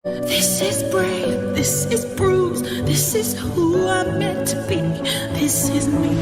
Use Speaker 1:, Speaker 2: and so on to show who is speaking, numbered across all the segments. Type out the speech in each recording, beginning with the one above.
Speaker 1: This is brave, this is bruised, this is who I'm meant to be, this is me.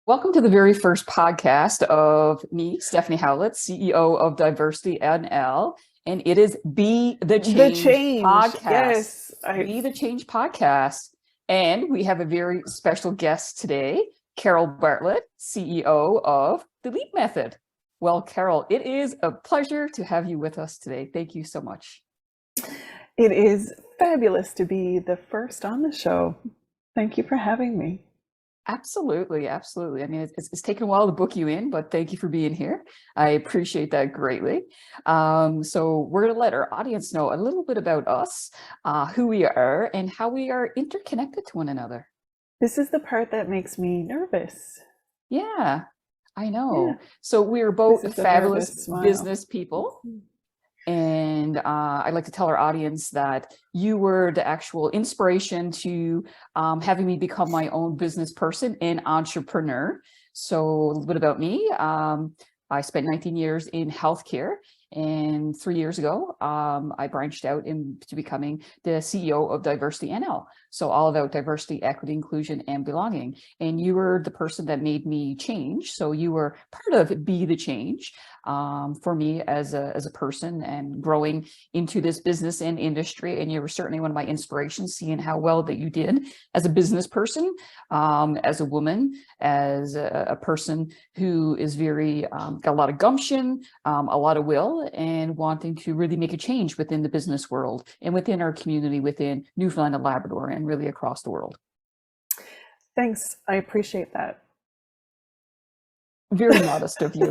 Speaker 2: Welcome to the very first podcast of me, Stephanie Howlett, CEO of Diversity NL, and it is Be the Change podcast.
Speaker 3: Yes.
Speaker 2: Be the Change podcast. And we have a very special guest today, Carol Bartlett, CEO of the Leap Method. Well, Carol, it is a pleasure to have you with us today. Thank you so much.
Speaker 3: It is fabulous to be the first on the show. Thank you for having me.
Speaker 2: Absolutely, absolutely. I mean, it's taken a while to book you in, but thank you for being here. I appreciate that greatly. So we're going to let our audience know a little bit about us, who we are, and how we are interconnected to one another.
Speaker 3: This is the part that makes me nervous.
Speaker 2: Yeah, I know. Yeah. So we are both fabulous business people. And I'd like to tell our audience that you were the actual inspiration to having me become my own business person and entrepreneur. So a little bit about me. I spent 19 years in healthcare. And 3 years ago, I branched out into becoming the CEO of Diversity NL. So all about diversity, equity, inclusion, and belonging. And you were the person that made me change. So you were part of Be the Change for me as a person and growing into this business and industry. And you were certainly one of my inspirations, seeing how well that you did as a business person, as a woman, as a person who is very, got a lot of gumption, a lot of will, and wanting to really make a change within the business world and within our community, within Newfoundland and Labrador, and really across the world.
Speaker 3: Thanks. I appreciate that.
Speaker 2: Very modest of you.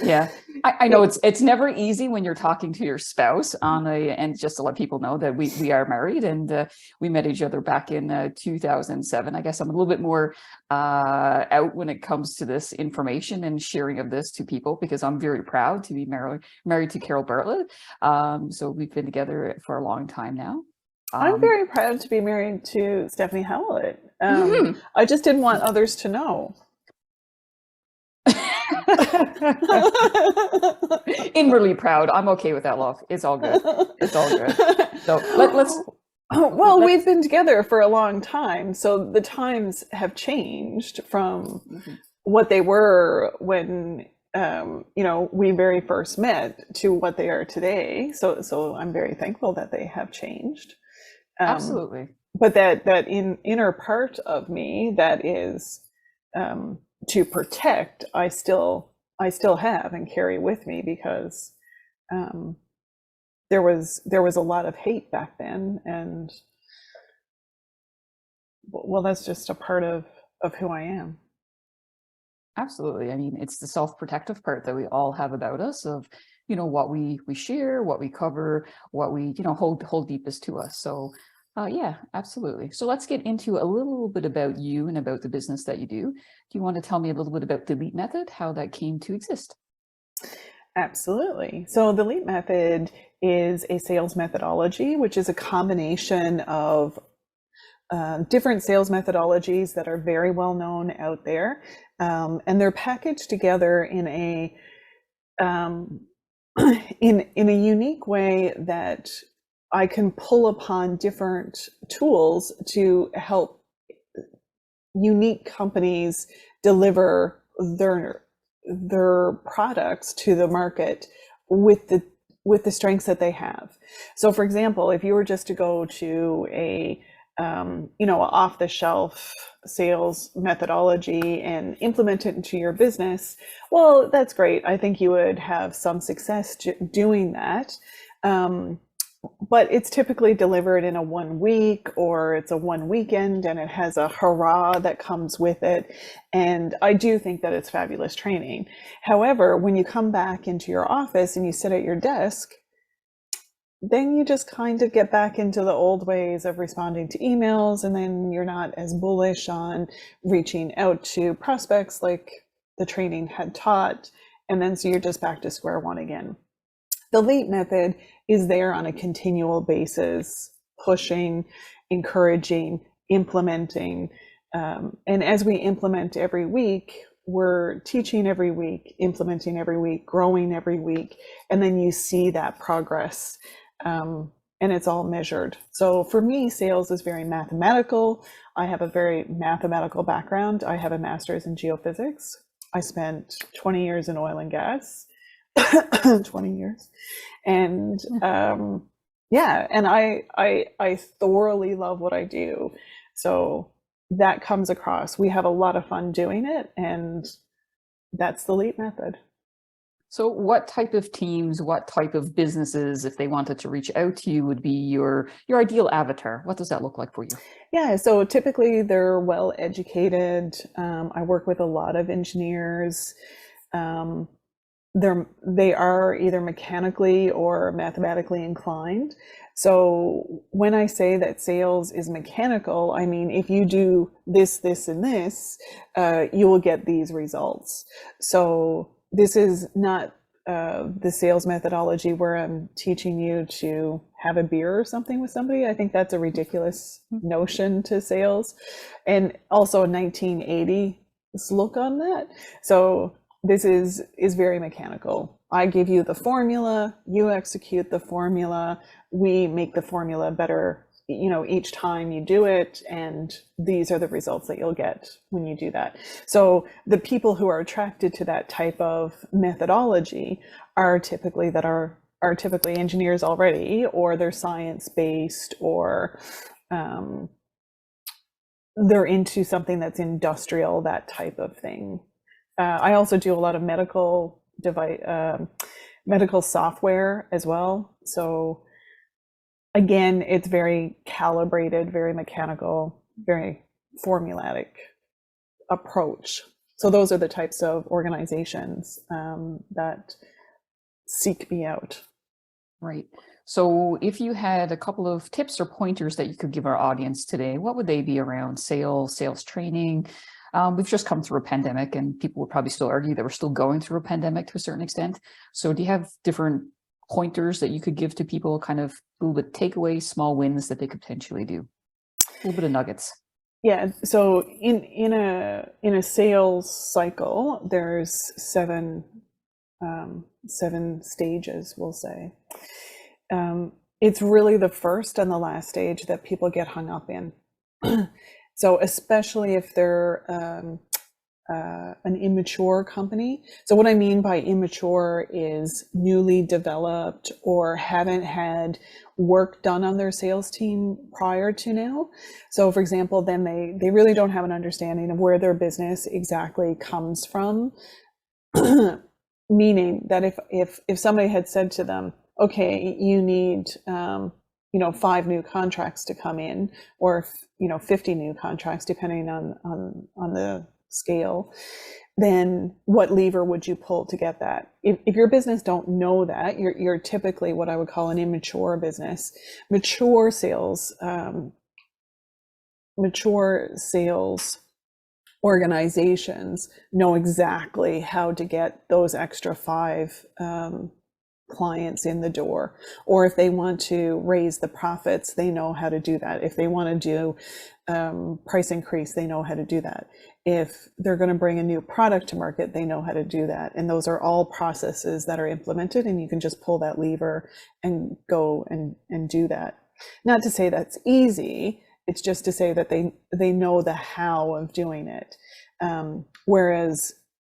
Speaker 2: Yeah, I know it's never easy when you're talking to your spouse and just to let people know that we are married, and we met each other back in 2007. I guess I'm a little bit more out when it comes to this information and sharing of this to people, because I'm very proud to be married to Carol Bartlett. So we've been together for a long time now.
Speaker 3: I'm very proud to be married to Stephanie Howlett. I just didn't want others to know.
Speaker 2: Inwardly proud. I'm okay with that, love. It's all good. It's all good. So let's.
Speaker 3: Well, we've been together for a long time, so the times have changed from what they were when we very first met to what they are today. So I'm very thankful that they have changed.
Speaker 2: Absolutely.
Speaker 3: But that inner part of me that is to protect, I still have and carry with me, because there was a lot of hate back then, and well, that's just a part of who I am.
Speaker 2: Absolutely. I mean, it's the self-protective part that we all have about us, of what we share, what we cover, what we hold deepest to us. So yeah, absolutely. So let's get into a little bit about you and about the business that you do. Do you want to tell me a little bit about the Leap Method, how that came to exist?
Speaker 3: Absolutely. So the Leap Method is a sales methodology, which is a combination of different sales methodologies that are very well known out there, and they're packaged together in a in a unique way that I can pull upon different tools to help unique companies deliver their products to the market with the strengths that they have. So for example, if you were just to go to a off-the-shelf sales methodology and implement it into your business, well, that's great. I think you would have some success doing that. But it's typically delivered in a 1 week, or it's a 1 weekend, and it has a hurrah that comes with it. And I do think that it's fabulous training. However, when you come back into your office and you sit at your desk, then you just kind of get back into the old ways of responding to emails, and then you're not as bullish on reaching out to prospects like the training had taught. And then so you're just back to square one again. The Leap Method is there on a continual basis, pushing, encouraging, implementing. And as we implement every week, we're teaching every week, implementing every week, growing every week, and then you see that progress, and it's all measured. So for me, sales is very mathematical. I have a very mathematical background. I have a master's in geophysics. I spent 20 years in oil and gas, 20 years. And yeah, and I thoroughly love what I do. So that comes across. We have a lot of fun doing it, and that's the LEAP method.
Speaker 2: So what type of teams, what type of businesses, if they wanted to reach out to you, would be your ideal avatar? What does that look like for you?
Speaker 3: Yeah, so typically they're well educated. I work with a lot of engineers. They are either mechanically or mathematically inclined. So when I say that sales is mechanical, I mean, if you do this, this, and this, you will get these results. So this is not the sales methodology where I'm teaching you to have a beer or something with somebody. I think that's a ridiculous notion to sales, and also a 1980s look on that. So this is very mechanical. I give you the formula, you execute the formula, we make the formula better, each time you do it, and these are the results that you'll get when you do that. So the people who are attracted to that type of methodology are typically engineers already, or they're science-based, or they're into something that's industrial, that type of thing. I also do a lot of medical software as well. So again, it's very calibrated, very mechanical, very formulatic approach. So those are the types of organizations that seek me out.
Speaker 2: Right. So if you had a couple of tips or pointers that you could give our audience today, what would they be around sales training? We've just come through a pandemic, and people would probably still argue that we're still going through a pandemic to a certain extent. So do you have different pointers that you could give to people, kind of a little bit takeaways, small wins that they could potentially do? A little bit of nuggets.
Speaker 3: Yeah. So in a sales cycle, there's seven stages, we'll say. It's really the first and the last stage that people get hung up in. So especially if they're an immature company. So what I mean by immature is newly developed or haven't had work done on their sales team prior to now. So for example, then they really don't have an understanding of where their business exactly comes from. Meaning that if somebody had said to them, okay, you need 5 new contracts to come in, or 50 new contracts, depending on the scale, then what lever would you pull to get that? If your business don't know that, you're typically what I would call an immature business. Mature sales organizations know exactly how to get those extra 5 clients in the door, or if they want to raise the profits, they know how to do that. If they want to do price increase, they know how to do that. If they're going to bring a new product to market, they know how to do that. And those are all processes that are implemented, and you can just pull that lever and go and do that. Not to say that's easy, it's just to say that they know the how of doing it. Whereas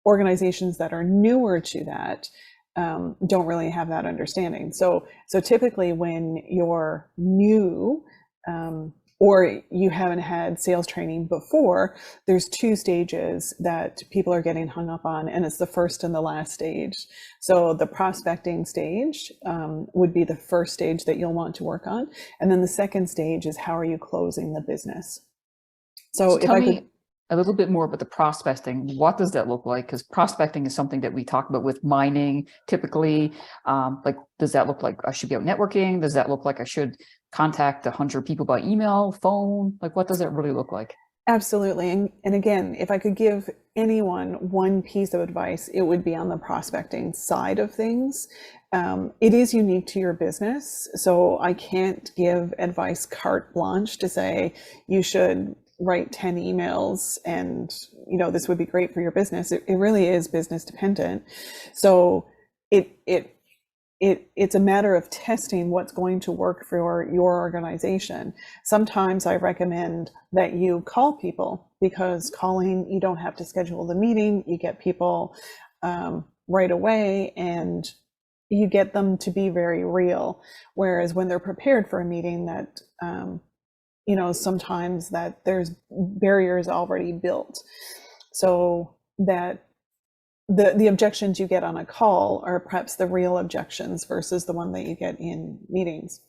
Speaker 3: organizations that are newer to that don't really have that understanding. So typically when you're new, or you haven't had sales training before, there's 2 stages that people are getting hung up on, and it's the first and the last stage. So the prospecting stage would be the first stage that you'll want to work on. And then the second stage is, how are you closing the business? So
Speaker 2: tell me a little bit more about the prospecting. What does that look like? Because prospecting is something that we talk about with mining typically. Does that look like I should be out networking? Does that look like I should contact 100 people by email, phone? What does that really look like?
Speaker 3: Absolutely. And again, if I could give anyone one piece of advice, it would be on the prospecting side of things. It is unique to your business. So I can't give advice carte blanche to say you should write 10 emails and, you know, this would be great for your business. It really is business dependent. So it's a matter of testing what's going to work for your organization. Sometimes I recommend that you call people, because calling, you don't have to schedule the meeting. You get people right away, and you get them to be very real. Whereas when they're prepared for a meeting, that you know, sometimes that there's barriers already built, so that the objections you get on a call are perhaps the real objections versus the one that you get in meetings.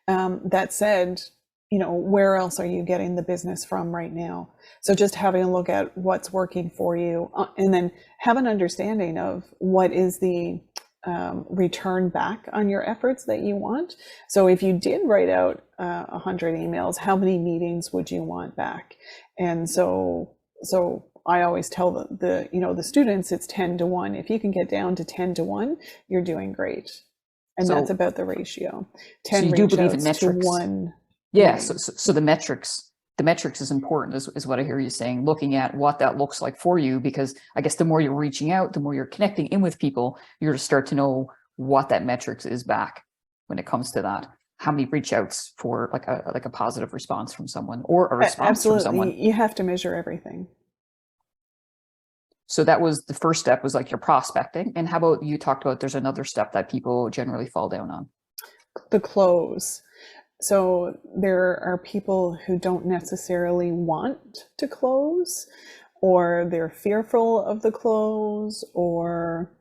Speaker 3: That said, you know, where else are you getting the business from right now? So just having a look at what's working for you, and then have an understanding of what is the return back on your efforts that you want. So if you did write out 100 emails, how many meetings would you want back? And so I always tell the students, it's 10 to 1. If you can get down to 10 to 1, you're doing great. And so, that's about the ratio. 10
Speaker 2: so you do believe in metrics.
Speaker 3: To 1.
Speaker 2: Yeah. So the metrics is important, is what I hear you saying, looking at what that looks like for you, because I guess the more you're reaching out, the more you're connecting in with people, you're to start to know what that metrics is back when it comes to that. How many reach outs for like a positive response from someone, or a response from someone.
Speaker 3: You have to measure everything.
Speaker 2: So that was the first step, was like your prospecting. And how about, you talked about there's another step that people generally fall down on?
Speaker 3: The close. So there are people who don't necessarily want to close, or they're fearful of the close, or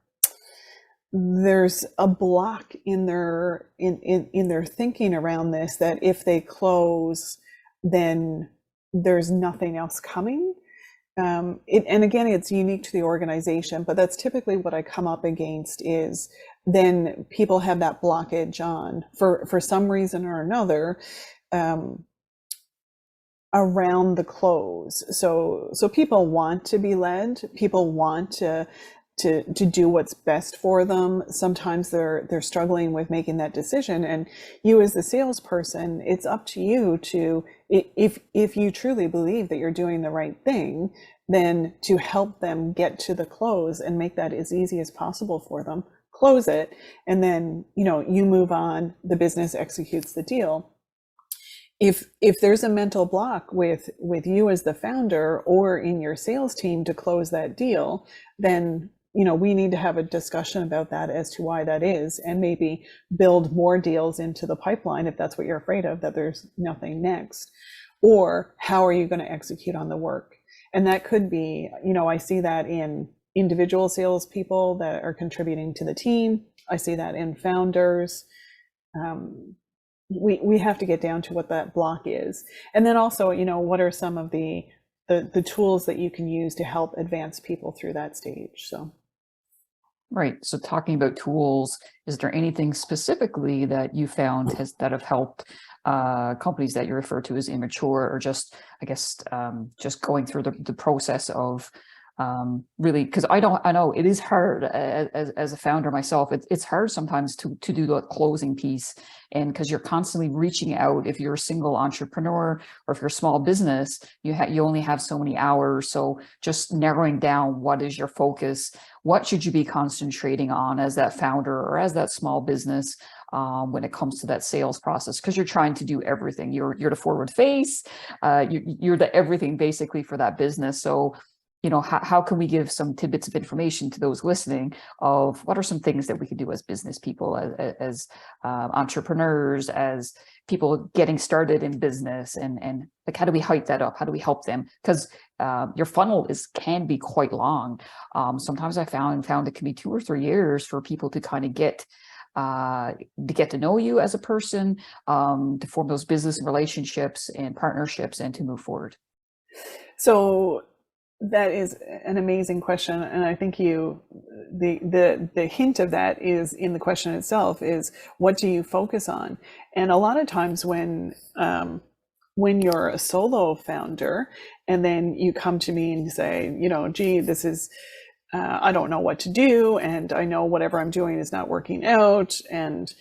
Speaker 3: there's a block in their thinking around this, that if they close, then there's nothing else coming. And again, it's unique to the organization, but that's typically what I come up against, is then people have that blockage on, for some reason or another, around the close. So people want to be led, people want to do what's best for them. Sometimes they're struggling with making that decision, and you as the salesperson, it's up to you to, if you truly believe that you're doing the right thing, then to help them get to the close and make that as easy as possible for them. Close it, and then, you know, you move on, the business executes the deal. If there's a mental block with you as the founder or in your sales team to close that deal, then, you know, we need to have a discussion about that, as to why that is, and maybe build more deals into the pipeline if that's what you're afraid of, that there's nothing next. Or how are you going to execute on the work? And that could be, you know, I see that in individual salespeople that are contributing to the team. I see that in founders. We have to get down to what that block is. And then also, you know, what are some of the tools that you can use to help advance people through that stage? So.
Speaker 2: Right. So talking about tools, is there anything specifically that you found that have helped companies that you refer to as immature, or just, I guess, just going through the process of really, because I know it is hard as a founder myself. It's hard sometimes to do the closing piece, and because you're constantly reaching out. If you're a single entrepreneur, or if you're a small business, you only have so many hours. So just narrowing down, what is your focus? What should you be concentrating on as that founder or as that small business when it comes to that sales process? Because you're trying to do everything. You're the forward face. You're the everything basically for that business. So, you know, how can we give some tidbits of information to those listening of what are some things that we can do as business people, as entrepreneurs, as people getting started in business, and like, how do we hype that up? How do we help them? Because your funnel can be quite long. Sometimes I found it can be 2 or 3 years for people to kind of get to know you as a person, to form those business relationships and partnerships, and to move forward.
Speaker 3: So that is an amazing question, and I think the hint of that is in the question itself, is what do you focus on? And a lot of times when you're a solo founder, and then you come to me and say, you know, gee, this is I don't know what to do, and I know whatever I'm doing is not working out, and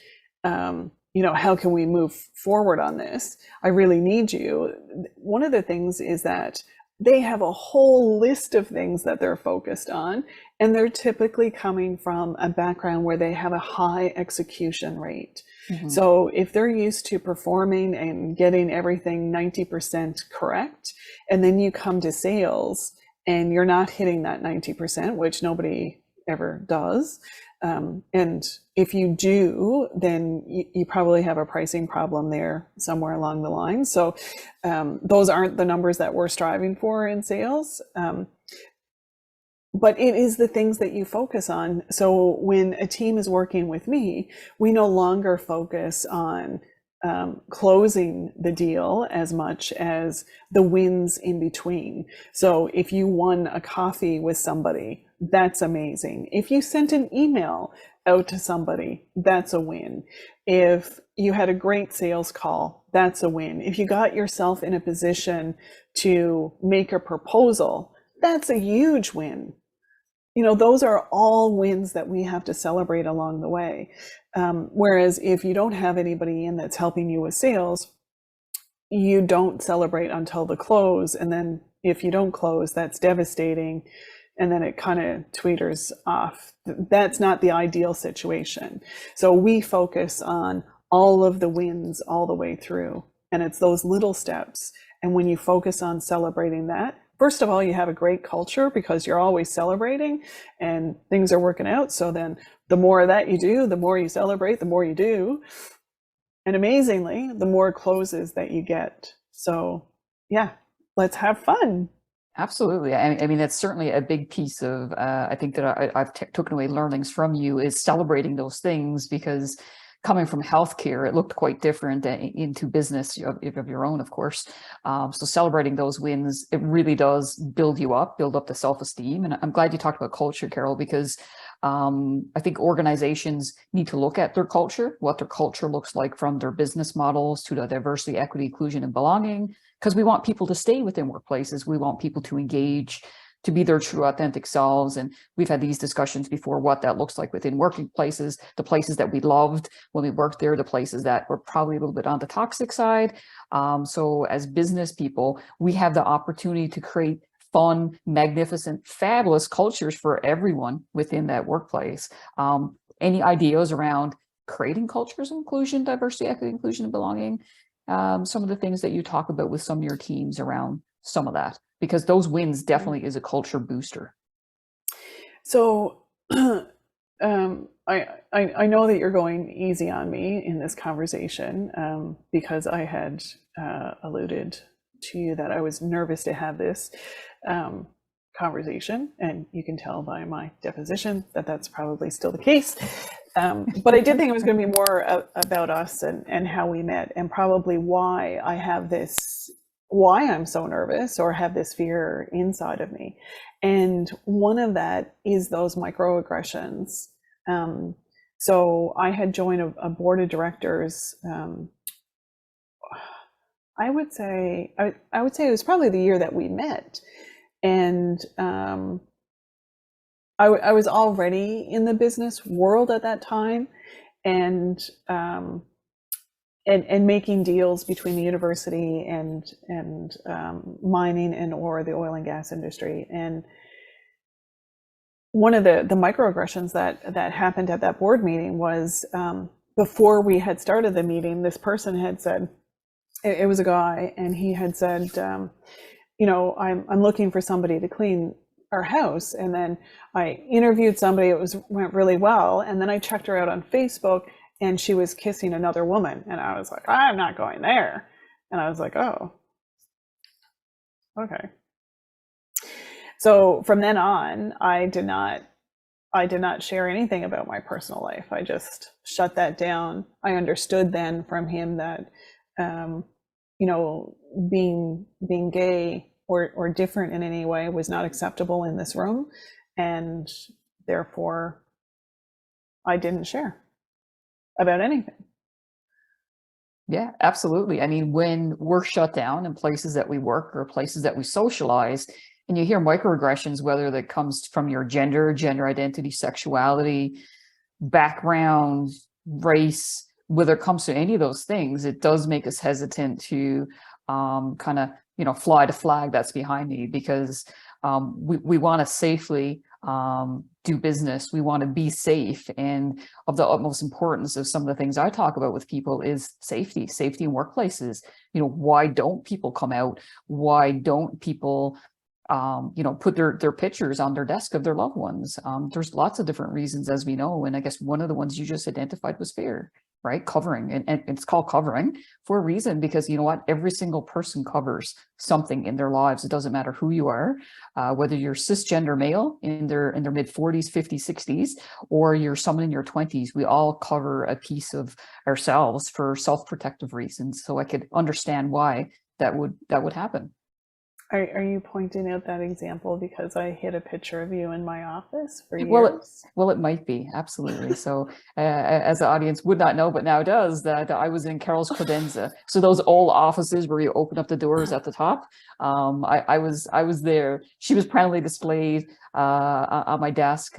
Speaker 3: how can we move forward on this? I really need you. One of the things is that they have a whole list of things that they're focused on, and they're typically coming from a background where they have a high execution rate. Mm-hmm. So if they're used to performing and getting everything 90% correct, and then you come to sales and you're not hitting that 90%, which nobody ever does, and if you do, then you probably have a pricing problem there somewhere along the line. So those aren't the numbers that we're striving for in sales. But it is the things that you focus on. So when a team is working with me, we no longer focus on closing the deal as much as the wins in between. So if you won a coffee with somebody, that's amazing. If you sent an email out to somebody, that's a win. If you had a great sales call, that's a win. If you got yourself in a position to make a proposal, that's a huge win. Those are all wins that we have to celebrate along the way. Whereas if you don't have anybody in that's helping you with sales, you don't celebrate until the close. And then if you don't close, that's devastating. And then it kind of tweeters off. That's not the ideal situation. So we focus on all of the wins all the way through. And it's those little steps. And when you focus on celebrating that, first of all, you have a great culture because you're always celebrating and things are working out. So then the more of that you do, the more you celebrate, the more you do. And amazingly, the more closes that you get. So yeah, let's have fun.
Speaker 2: Absolutely. I mean, that's certainly a big piece of, I think that I've taken away learnings from you is celebrating those things, because coming from healthcare, it looked quite different into business of your own, of course. So celebrating those wins, it really does build up the self-esteem. And I'm glad you talked about culture, Carol, because I think organizations need to look at their culture, what their culture looks like from their business models to the diversity, equity, inclusion, and belonging, because we want people to stay within workplaces. We want people to engage, to be their true authentic selves. And we've had these discussions before, what that looks like within working places, the places that we loved when we worked there, the places that were probably a little bit on the toxic side. So as business people, we have the opportunity to create fun, magnificent, fabulous cultures for everyone within that workplace. Any ideas around creating cultures of inclusion, diversity, equity, inclusion, and belonging? Some of the things that you talk about with some of your teams around some of that, because those wins definitely is a culture booster.
Speaker 3: So I know that you're going easy on me in this conversation because I had alluded to you that I was nervous to have this conversation, and you can tell by my deposition that that's probably still the case. But I did think it was going to be more about us and how we met, and probably why I have this, why I'm so nervous or have this fear inside of me. And one of that is those microaggressions. So I had joined a board of directors. I would say it was probably the year that we met, and I was already in the business world at that time, and making deals between the university and mining and or the oil and gas industry. And one of the microaggressions that happened at that board meeting was before we had started the meeting, this person had said, it was a guy, and he had said, I'm looking for somebody to clean our house. And then I interviewed somebody, went really well. And then I checked her out on Facebook, and she was kissing another woman. And I was like, I'm not going there. And I was like, oh, okay. So from then on, I did not share anything about my personal life. I just shut that down. I understood then from him that, being gay or different in any way was not acceptable in this room. And therefore I didn't share about anything.
Speaker 2: Yeah, absolutely. I mean, when we're shut down in places that we work or places that we socialize, and you hear microaggressions, whether that comes from your gender identity, sexuality, background, race, whether it comes to any of those things, it does make us hesitant to kind of, fly the flag that's behind me, because we want to safely do business. We want to be safe. And of the utmost importance of some of the things I talk about with people is safety in workplaces. Why don't people come out? Why don't people put their pictures on their desk of their loved ones? There's lots of different reasons, as we know. And I guess one of the ones you just identified was fear, right? Covering. And it's called covering for a reason, because you know what? Every single person covers something in their lives. It doesn't matter who you are, whether you're cisgender male in their mid 40s, 50s, 60s, or you're someone in your 20s. We all cover a piece of ourselves for self-protective reasons. So I could understand why that would happen.
Speaker 3: Are you pointing out that example because I hid a picture of you in my office for years?
Speaker 2: Well, it might be, absolutely. So as the audience would not know, but now does, that I was in Carol's credenza. So those old offices where you open up the doors at the top, I was there. She was proudly displayed on my desk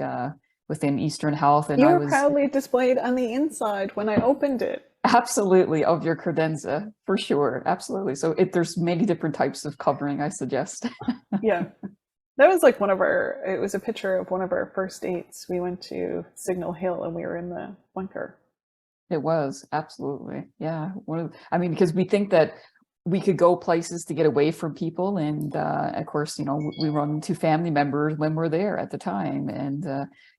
Speaker 2: within Eastern Health. And
Speaker 3: you
Speaker 2: I
Speaker 3: were
Speaker 2: was
Speaker 3: proudly displayed on the inside when I opened it.
Speaker 2: Absolutely, of your credenza, for sure. Absolutely. So there's many different types of covering, I suggest.
Speaker 3: Yeah. That was like it was a picture of one of our first dates. We went to Signal Hill and we were in the bunker.
Speaker 2: It was, absolutely. Yeah. Because we think that we could go places to get away from people. And of course, we run into family members when we're there at the time. And,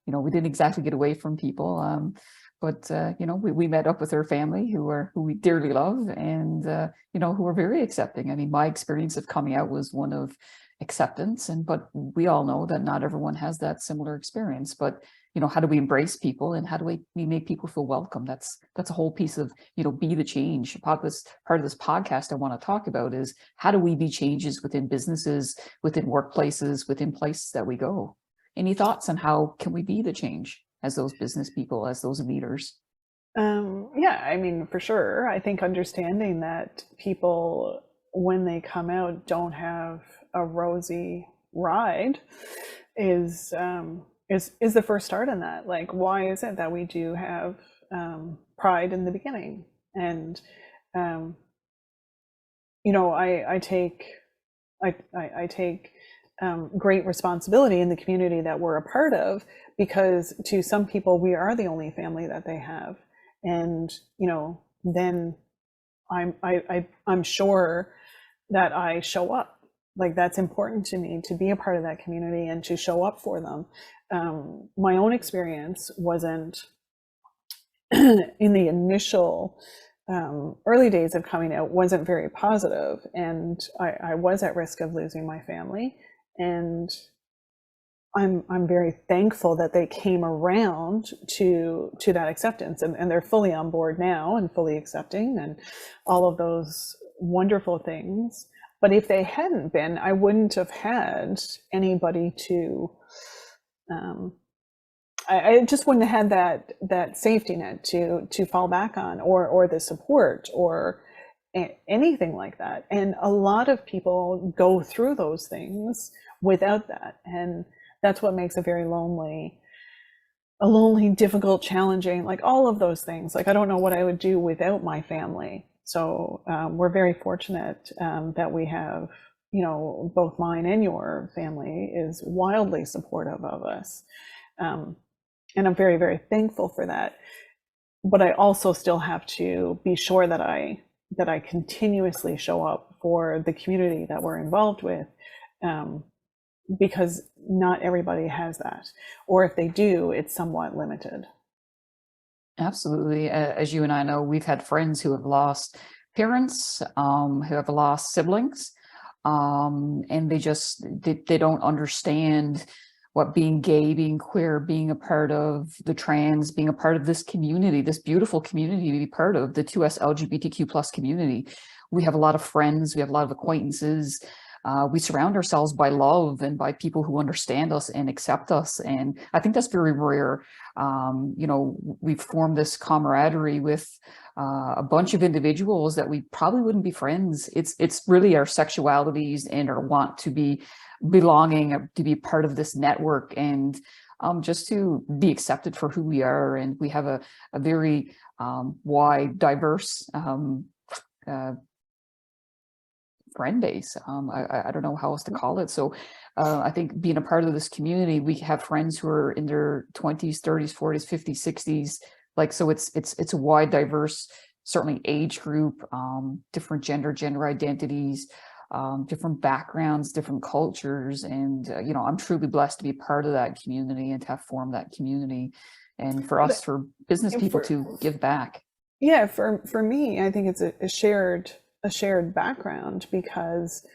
Speaker 2: we didn't exactly get away from people. But we met up with her family, who we dearly love, and who are very accepting. I mean, my experience of coming out was one of acceptance, but we all know that not everyone has that similar experience. But how do we embrace people, and how do we make people feel welcome? That's a whole piece of be the change. Part of this podcast I want to talk about is how do we be changes within businesses, within workplaces, within places that we go. Any thoughts on how can we be the change as those business people, as those leaders?
Speaker 3: Yeah, I mean, for sure. I think understanding that people, when they come out, don't have a rosy ride is the first start in that. Like, why is it that we do have pride in the beginning? And I take great responsibility in the community that we're a part of, because to some people we are the only family that they have. And then I'm sure that I show up. Like, that's important to me, to be a part of that community and to show up for them. My own experience wasn't in the initial early days of coming out, wasn't very positive, and I was at risk of losing my family. And I'm very thankful that they came around to that acceptance, and they're fully on board now and fully accepting and all of those wonderful things. But if they hadn't been, I wouldn't have had anybody to I just wouldn't have had that safety net to fall back on, or the support, or anything like that. And a lot of people go through those things without that, and that's what makes it very lonely, difficult, challenging, like all of those things. Like, I don't know what I would do without my family. So we're very fortunate that we have, both mine and your family is wildly supportive of us. And I'm very, very thankful for that. But I also still have to be sure that I continuously show up for the community that we're involved with, because not everybody has that, or if they do, it's somewhat limited.
Speaker 2: Absolutely. As you and I know, we've had friends who have lost parents, who have lost siblings, and they don't understand what being gay, being queer, being a part of the trans, being a part of this community, this beautiful community to be part of, the 2S LGBTQ plus community. We have a lot of friends, we have a lot of acquaintances. We surround ourselves by love and by people who understand us and accept us. And I think that's very rare. We've formed this camaraderie with a bunch of individuals that we probably wouldn't be friends. It's really our sexualities and our want to be belonging, to be part of this network. And just to be accepted for who we are. And we have a very wide, diverse friend base. I don't know how else to call it. So I think being a part of this community, we have friends who are in their 20s, 30s, 40s, 50s, 60s. Like, so it's a wide, diverse, certainly age group, different gender identities, different backgrounds, different cultures. And, I'm truly blessed to be part of that community and to have formed that community. And for us, for business people to give back.
Speaker 3: Yeah, for me, I think it's a shared background because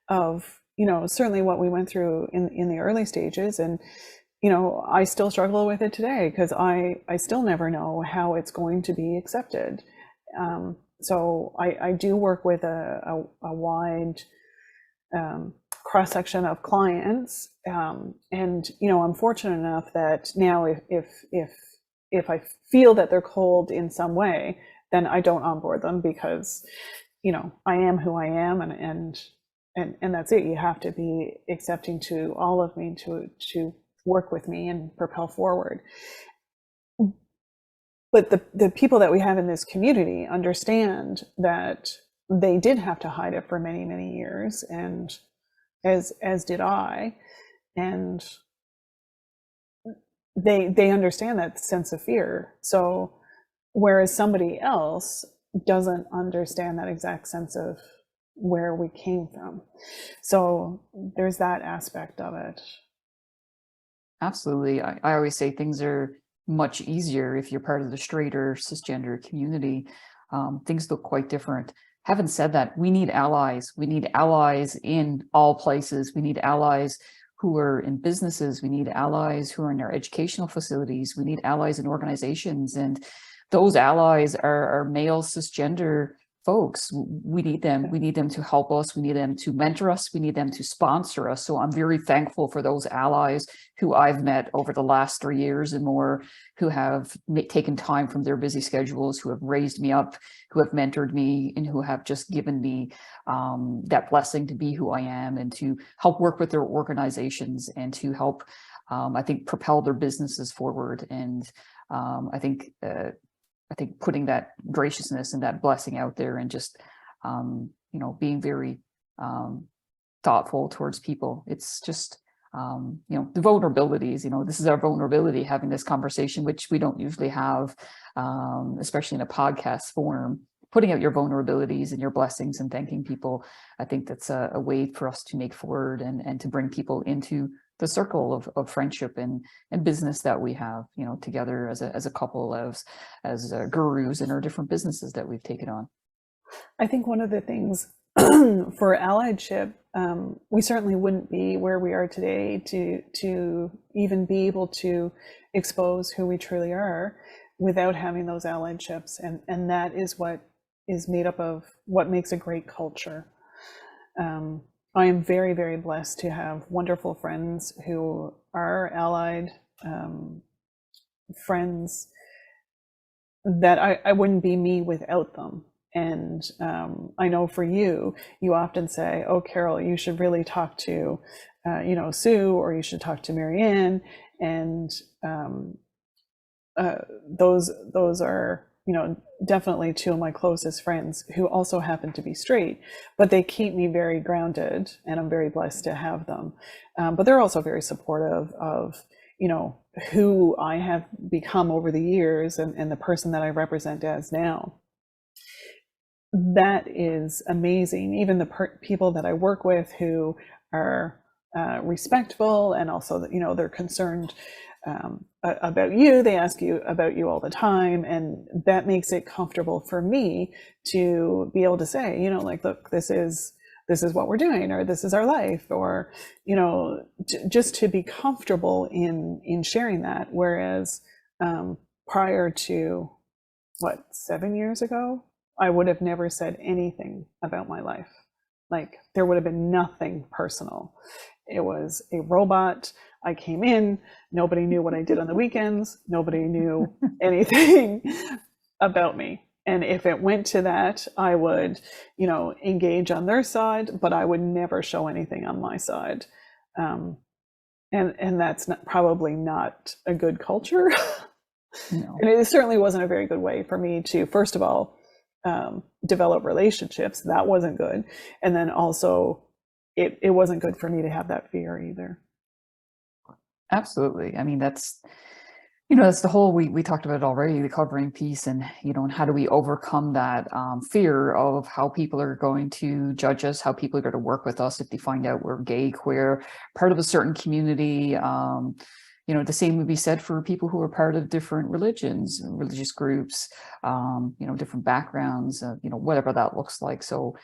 Speaker 3: of, certainly what we went through in the early stages. And, I still struggle with it today because I still never know how it's going to be accepted. So I do work with a wide cross section of clients. And, I'm fortunate enough that now if I feel that they're cold in some way, then I don't onboard them because, I am who I am, and that's it. You have to be accepting to all of me to work with me and propel forward. But the people that we have in this community understand that they did have to hide it for many, many years, and as did I, and they understand that sense of fear. So whereas somebody else doesn't understand that exact sense of where we came from. So there's that aspect of it.
Speaker 2: Absolutely. I always say things are much easier if you're part of the straight or cisgender community. Things look quite different. Having said that, we need allies. We need allies in all places. We need allies who are in businesses. We need allies who are in our educational facilities. We need allies in organizations. And those allies are male cisgender folks. We need them. We need them to help us. We need them to mentor us. We need them to sponsor us. So I'm very thankful for those allies who I've met over the last 3 years and more, who have taken time from their busy schedules, who have raised me up, who have mentored me, and who have just given me that blessing to be who I am and to help work with their organizations and to help, I think, propel their businesses forward. And I think putting that graciousness and that blessing out there and just, being very thoughtful towards people. It's just, the vulnerabilities, this is our vulnerability, having this conversation, which we don't usually have, especially in a podcast form, putting out your vulnerabilities and your blessings and thanking people. I think that's a way for us to make forward and to bring people into the circle of friendship and business that we have, together as a couple, as gurus in our different businesses that we've taken on.
Speaker 3: I think one of the things for allyship, we certainly wouldn't be where we are today to even be able to expose who we truly are without having those allyships, and that is what is made up of what makes a great culture. I am very, very blessed to have wonderful friends who are allied, friends that I wouldn't be me without them. And I know for you often say, "Oh, Carol, you should really talk to, Sue, or you should talk to Marianne." And those are, definitely two of my closest friends who also happen to be straight, but they keep me very grounded, and I'm very blessed to have them. But they're also very supportive of, who I have become over the years and the person that I represent as now. That is amazing. Even the people that I work with who are respectful, and also, they're concerned about you. They ask you about you all the time, and that makes it comfortable for me to be able to say, look, this is what we're doing, or this is our life, or just to be comfortable in sharing that. Whereas prior to 7 years ago, I would have never said anything about my life. Like, there would have been nothing personal. It was a robot. I came in, nobody knew what I did on the weekends, nobody knew anything about me. And if it went to that, I would, engage on their side, but I would never show anything on my side. And that's probably not a good culture.
Speaker 2: No.
Speaker 3: And it certainly wasn't a very good way for me to, first of all, develop relationships. That wasn't good. And then also, it wasn't good for me to have that fear either.
Speaker 2: Absolutely. I mean, that's that's the whole, we talked about it already, the covering piece, and and how do we overcome that fear of how people are going to judge us, how people are going to work with us if they find out we're gay, queer, part of a certain community. The same would be said for people who are part of different religions, religious groups, different backgrounds, whatever that looks like. So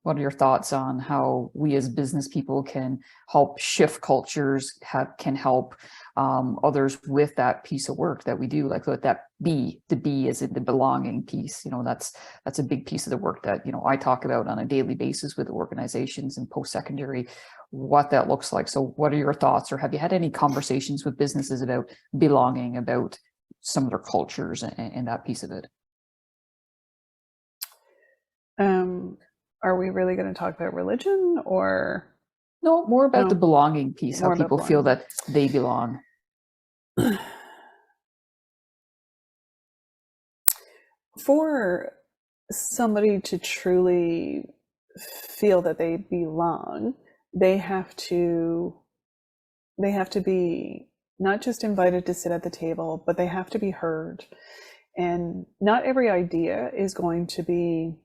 Speaker 2: what are your thoughts on how we as business people can help shift cultures, can help others with that piece of work that we do, like let that be, the be is in the belonging piece. That's a big piece of the work that I talk about on a daily basis with organizations and post-secondary, what that looks like. So what are your thoughts, or have you had any conversations with businesses about belonging, about some of their cultures and that piece of it?
Speaker 3: Are we really going to talk about religion, or
Speaker 2: no, more about the belonging piece, how people feel that they belong?
Speaker 3: For somebody to truly feel that they belong, they have to be not just invited to sit at the table, but they have to be heard. And not every idea is going to be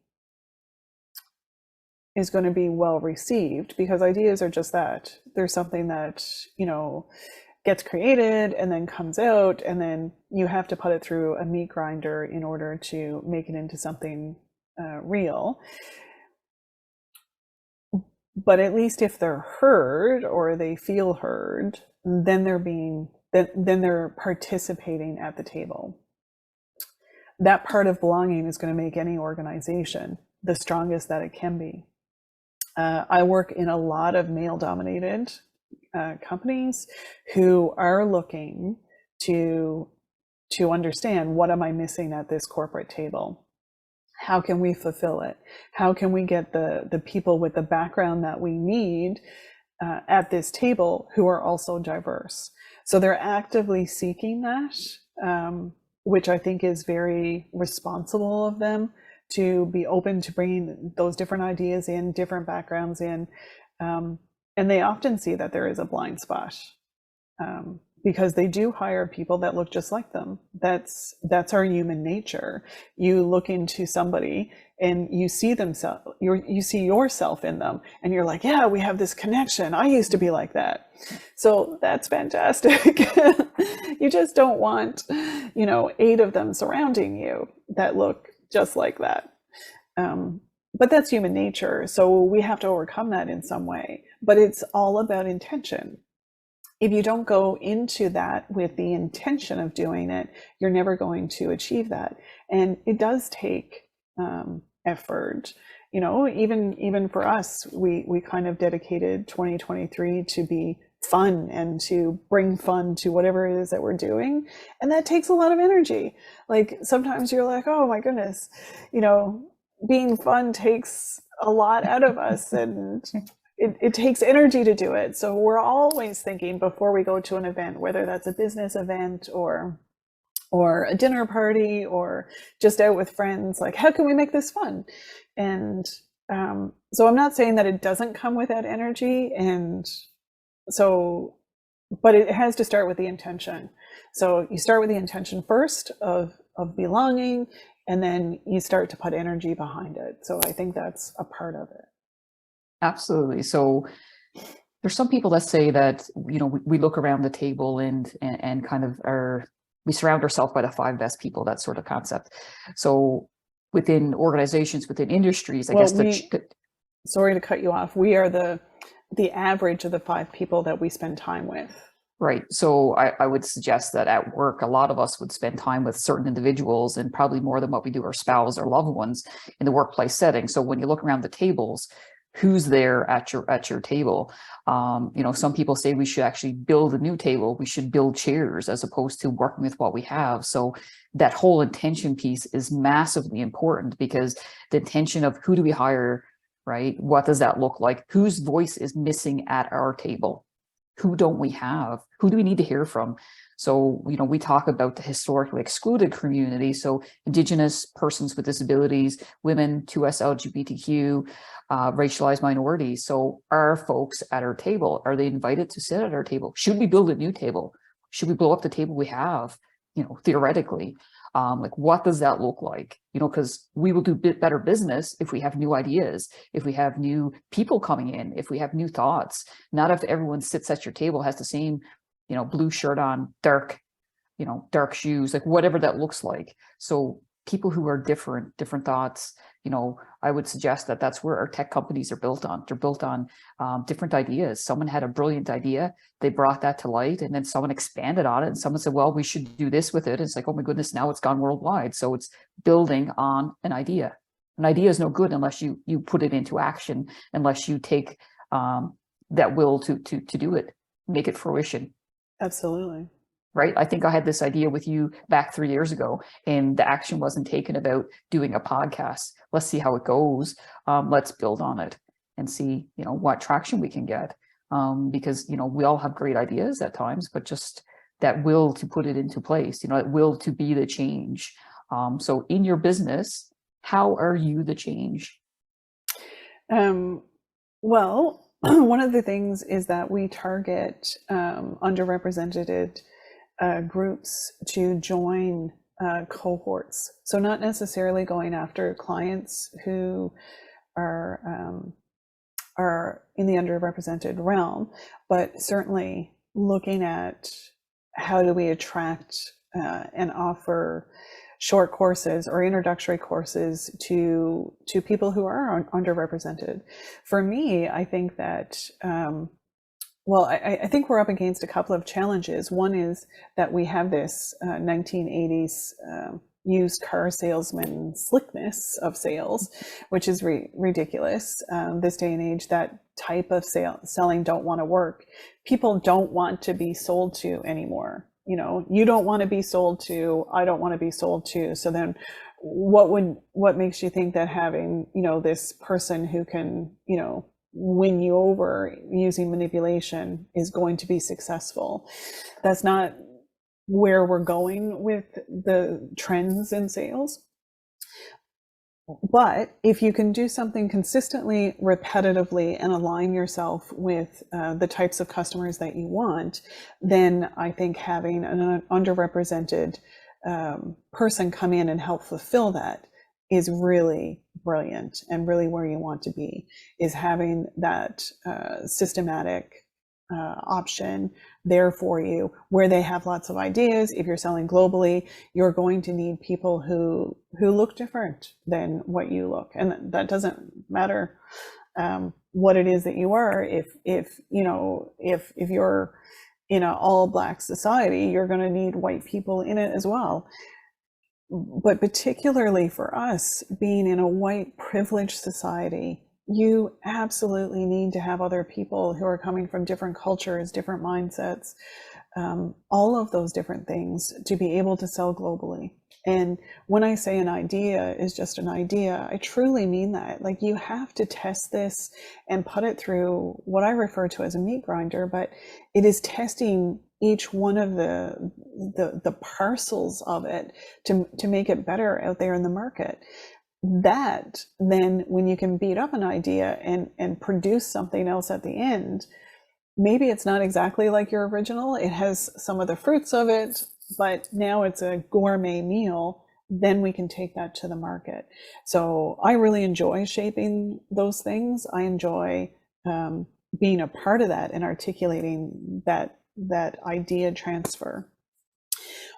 Speaker 3: well received, because ideas are just that. There's something that gets created and then comes out, and then you have to put it through a meat grinder in order to make it into something real. But at least if they're heard, or they feel heard, then they're participating at the table. That part of belonging is going to make any organization the strongest that it can be. I work in a lot of male-dominated companies who are looking to understand, what am I missing at this corporate table? How can we fulfill it? How can we get the people with the background that we need at this table, who are also diverse? So they're actively seeking that, which I think is very responsible of them, to be open to bringing those different ideas in, different backgrounds in. And they often see that there is a blind spot, because they do hire people that look just like them. That's our human nature. You look into somebody and you see you see yourself in them, and you're like, yeah, we have this connection. I used to be like that. So that's fantastic. You just don't want 8 of them surrounding you that look just like that. But that's human nature. So we have to overcome that in some way. But it's all about intention. If you don't go into that with the intention of doing it, you're never going to achieve that. And it does take effort. Even for us, we kind of dedicated 2023 to be fun and to bring fun to whatever it is that we're doing. And that takes a lot of energy. Like, sometimes you're like, oh my goodness, being fun takes a lot out of us, and it takes energy to do it. So we're always thinking, before we go to an event, whether that's a business event or a dinner party or just out with friends, like, how can we make this fun? And so I'm not saying that it doesn't come with that energy, but it has to start with the intention. So you start with the intention first of belonging, and then you start to put energy behind it. So I think that's a part of it.
Speaker 2: Absolutely. So there's some people that say that, we look around the table and kind of we surround ourselves by the 5 best people, that sort of concept. So within organizations, within industries, I guess
Speaker 3: sorry to cut you off. We are the average of the 5 people that we spend time with.
Speaker 2: Right. So I would suggest that at work, a lot of us would spend time with certain individuals, and probably more than what we do our spouse or loved ones in the workplace setting. So when you look around the tables, who's there at your table? Some people say we should actually build a new table. We should build chairs as opposed to working with what we have. So that whole intention piece is massively important, because the intention of who do we hire, right? What does that look like? Whose voice is missing at our table? Who don't we have? Who do we need to hear from? So, we talk about the historically excluded community. So Indigenous persons with disabilities, women, 2S LGBTQ, racialized minorities. So are folks at our table? Are they invited to sit at our table? Should we build a new table? Should we blow up the table we have, theoretically? Like, what does that look like? Because we will do better business if we have new ideas, if we have new people coming in, if we have new thoughts, not if everyone sits at your table, has the same, blue shirt on, dark shoes, like whatever that looks like. So people who are different thoughts, I would suggest that that's where our tech companies are built on. They're built on different ideas. Someone had a brilliant idea, they brought that to light, and then someone expanded on it, and someone said, well, we should do this with it. And it's like, oh my goodness, now it's gone worldwide. So it's building on an idea. An idea is no good unless you put it into action, unless you take that will to do it, make it fruition.
Speaker 3: Absolutely.
Speaker 2: Right. I think I had this idea with you back 3 years ago, and the action wasn't taken about doing a podcast. Let's see how it goes. Let's build on it and see, what traction we can get. Because, we all have great ideas at times, but just that will to put it into place, that will to be the change. So in your business, how are you the change?
Speaker 3: Well, one of the things is that we target underrepresented groups to join cohorts. So not necessarily going after clients who are in the underrepresented realm, but certainly looking at how do we attract and offer short courses or introductory courses to people who are underrepresented. For me, I think that I think we're up against a couple of challenges. One is that we have this 1980s used car salesman slickness of sales, which is ridiculous. This day and age, that type of selling don't want to work. People don't want to be sold to anymore. You don't want to be sold to, I don't want to be sold to. So then what makes you think that having, this person who can, win you over using manipulation is going to be successful? That's not where we're going with the trends in sales. But if you can do something consistently, repetitively, and align yourself with the types of customers that you want, then I think having an underrepresented person come in and help fulfill that is really brilliant, and really where you want to be, is having that systematic option there for you, where they have lots of ideas. If you're selling globally, you're going to need people who look different than what you look, and that doesn't matter what it is that you are. If you're in an all Black society, you're going to need white people in it as well. But particularly for us, being in a white privileged society, you absolutely need to have other people who are coming from different cultures, different mindsets, all of those different things, to be able to sell globally. And when I say an idea is just an idea, I truly mean that. Like, you have to test this and put it through what I refer to as a meat grinder, but it is testing each one of the parcels of it to make it better out there in the market. That then, when you can beat up an idea and produce something else at the end, maybe it's not exactly like your original, it has some of the fruits of it, but now it's a gourmet meal, then we can take that to the market. So I really enjoy shaping those things. I enjoy being a part of that and articulating that idea transfer.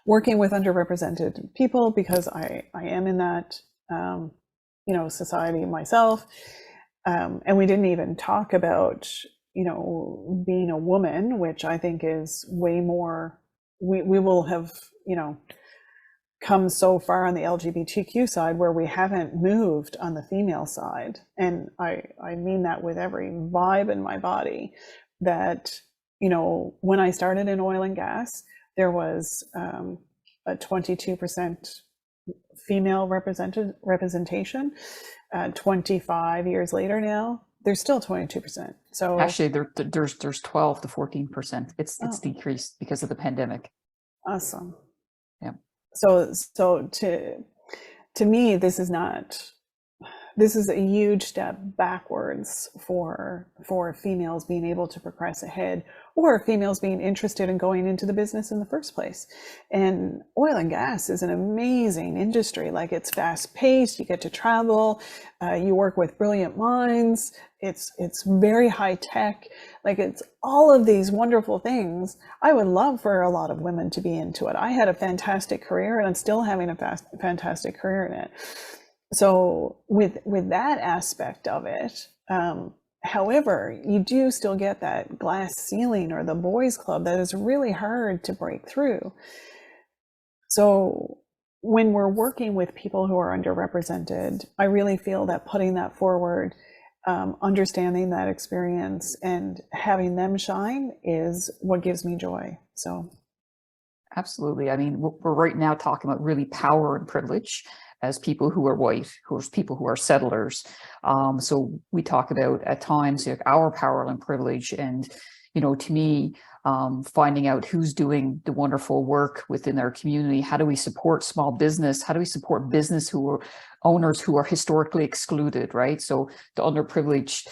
Speaker 3: Working with underrepresented people, because I am in that society myself. And we didn't even talk about, being a woman, which I think is way more, we will have, come so far on the LGBTQ side where we haven't moved on the female side. And I mean that with every vibe in my body, that, when I started in oil and gas, there was a 22% female representation. 25 years later now, There's still 22%. So
Speaker 2: actually there's 12 to 14%. It's decreased because of the pandemic.
Speaker 3: Awesome.
Speaker 2: Yeah.
Speaker 3: So to me, this is a huge step backwards for females being able to progress ahead, or females being interested in going into the business in the first place. And oil and gas is an amazing industry. Like, it's fast paced, you get to travel, you work with brilliant minds, it's very high tech. Like, it's all of these wonderful things. I would love for a lot of women to be into it. I had a fantastic career, and I'm still having a fantastic career in it. So with that aspect of it, however, you do still get that glass ceiling or the boys club that is really hard to break through. So when we're working with people who are underrepresented, I really feel that putting that forward, understanding that experience and having them shine is what gives me joy. So
Speaker 2: absolutely. I mean, we're right now talking about really power and privilege as people who are white, people who are settlers. So we talk about at times, like, our power and privilege, and to me, finding out who's doing the wonderful work within their community. How do we support small business? How do we support business who are owners who are historically excluded, right? So the underprivileged,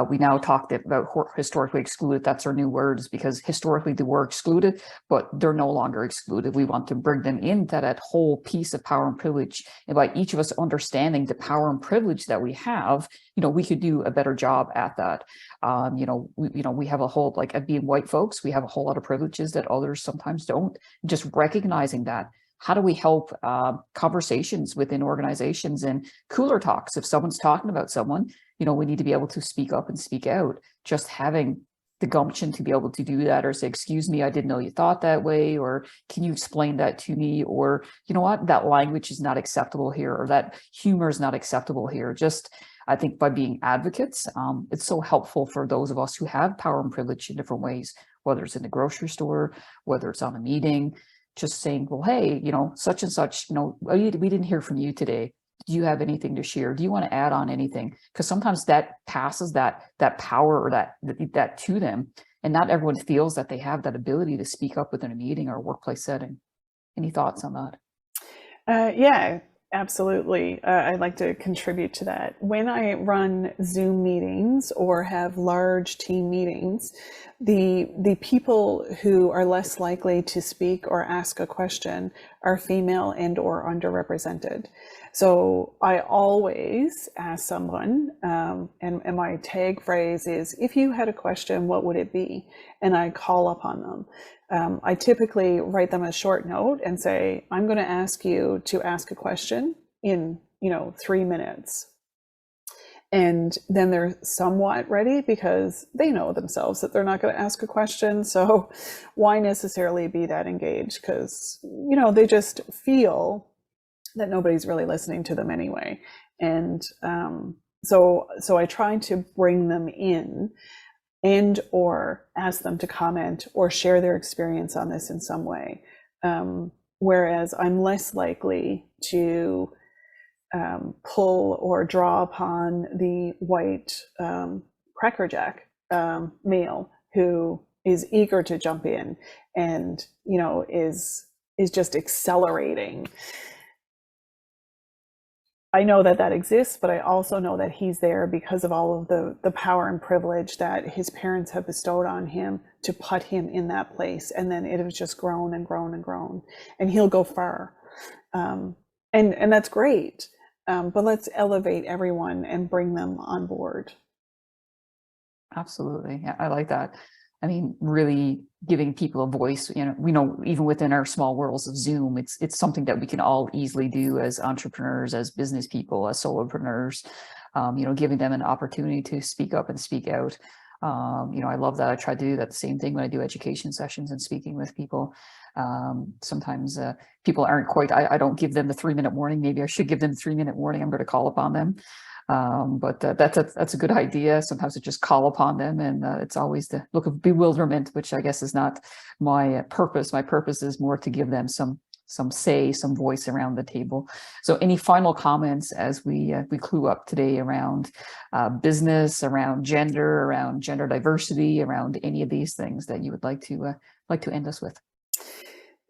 Speaker 2: we now talked about historically excluded. That's our new words, because historically they were excluded, but they're no longer excluded. We want to bring them into that whole piece of power and privilege. And by each of us understanding the power and privilege that we have, we could do a better job at that. We have a whole, like, being white folks, we have a whole lot of privileges that others sometimes don't. Just recognizing that. How do we help conversations within organizations and cooler talks? If someone's talking about someone, we need to be able to speak up and speak out. Just having the gumption to be able to do that, or say, excuse me, I didn't know you thought that way, or can you explain that to me? Or, you know what, that language is not acceptable here, or that humor is not acceptable here. Just, I think by being advocates, it's so helpful for those of us who have power and privilege in different ways, whether it's in the grocery store, whether it's on a meeting, just saying, well, hey, such and such, we didn't hear from you today. Do you have anything to share? Do you want to add on anything? Because sometimes that passes that power or that to them, and not everyone feels that they have that ability to speak up within a meeting or a workplace setting. Any thoughts on that?
Speaker 3: Yeah, absolutely. I'd like to contribute to that. When I run Zoom meetings or have large team meetings, the people who are less likely to speak or ask a question are female and or underrepresented. So I always ask someone, and my tag phrase is, if you had a question, what would it be? And I call upon them. I typically write them a short note and say, I'm going to ask you to ask a question in 3 minutes. And then they're somewhat ready, because they know themselves that they're not going to ask a question. So why necessarily be that engaged? Because, they just feel that nobody's really listening to them anyway. And so I try to bring them in and or ask them to comment or share their experience on this in some way. Whereas I'm less likely to pull or draw upon the white crackerjack male who is eager to jump in and is just accelerating. I know that exists, but I also know that he's there because of all of the power and privilege that his parents have bestowed on him to put him in that place. And then it has just grown and grown and grown, and he'll go far. And that's great. But let's elevate everyone and bring them on board.
Speaker 2: Absolutely. Yeah, I like that. I mean, really giving people a voice. We know even within our small worlds of Zoom, it's something that we can all easily do as entrepreneurs, as business people, as solopreneurs. Giving them an opportunity to speak up and speak out. I love that. I try to do that same thing when I do education sessions and speaking with people. Sometimes people aren't quite. I don't give them the 3-minute warning. Maybe I should give them the 3-minute warning. I'm going to call upon them. But that's a good idea. Sometimes I just call upon them, and it's always the look of bewilderment, which I guess is not my purpose. My purpose is more to give them some some say, some voice around the table. So any final comments as we clue up today around business, around gender diversity, around any of these things that you would like to end us with?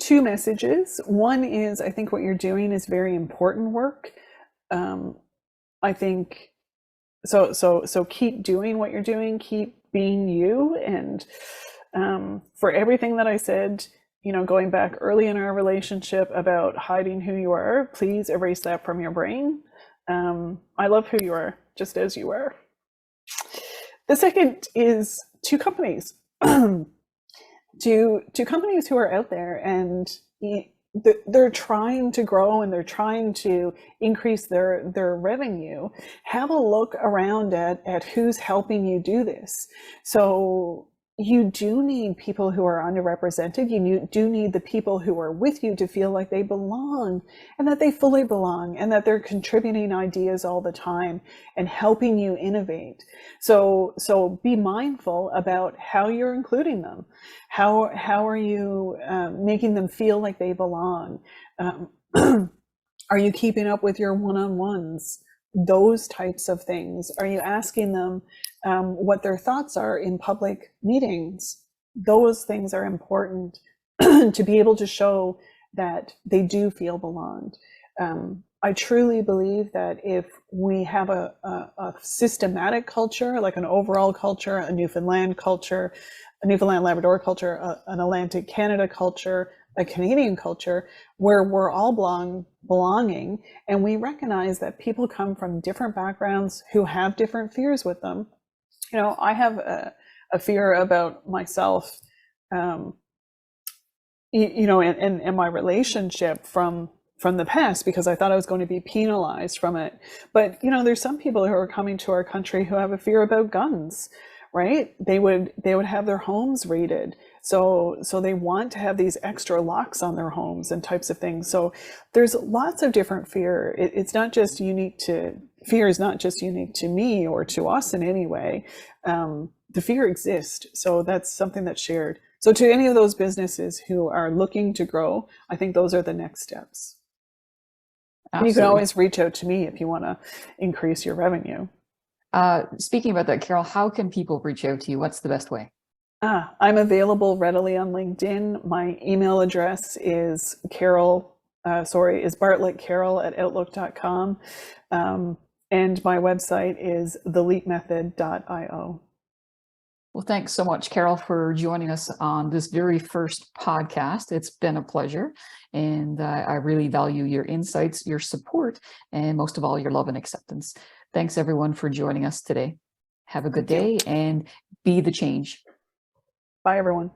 Speaker 3: Two messages. One is, I think what you're doing is very important work. I think so keep doing what you're doing, keep being you. And for everything that I said, going back early in our relationship about hiding who you are, please erase that from your brain. I love who you are, just as you are. The second is to companies. To companies who are out there and they're trying to grow and they're trying to increase their revenue, have a look around at who's helping you do this. So you do need people who are underrepresented. You do need the people who are with you to feel like they belong and that they fully belong and that they're contributing ideas all the time and helping you innovate. So be mindful about how you're including them. How are you making them feel like they belong? Are you keeping up with your one-on-ones? Those types of things. Are you asking them what their thoughts are in public meetings? Those things are important to be able to show that they do feel belonged. I truly believe that if we have a systematic culture, like an overall culture, a Newfoundland culture, a Newfoundland Labrador culture, an Atlantic Canada culture, a Canadian culture, where we're all belonging, and we recognize that people come from different backgrounds who have different fears with them. I have a fear about myself, and my relationship from the past, because I thought I was going to be penalized from it. But there's some people who are coming to our country who have a fear about guns, right? They would have their homes raided. So they want to have these extra locks on their homes and types of things. So there's lots of different fear. It's not just unique to, fear is not just unique to me or to us in any way. The fear exists. So that's something that's shared. So to any of those businesses who are looking to grow, I think those are the next steps. Absolutely. You can always reach out to me if you want to increase your revenue.
Speaker 2: Speaking about that, Carol, how can people reach out to you? What's the best way?
Speaker 3: I'm available readily on LinkedIn. My email address is bartlettcarol@outlook.com. And my website is theleapmethod.io.
Speaker 2: Well, thanks so much, Carol, for joining us on this very first podcast. It's been a pleasure. And I really value your insights, your support, and most of all, your love and acceptance. Thanks, everyone, for joining us today. Have a good day and be the change.
Speaker 3: Bye, everyone.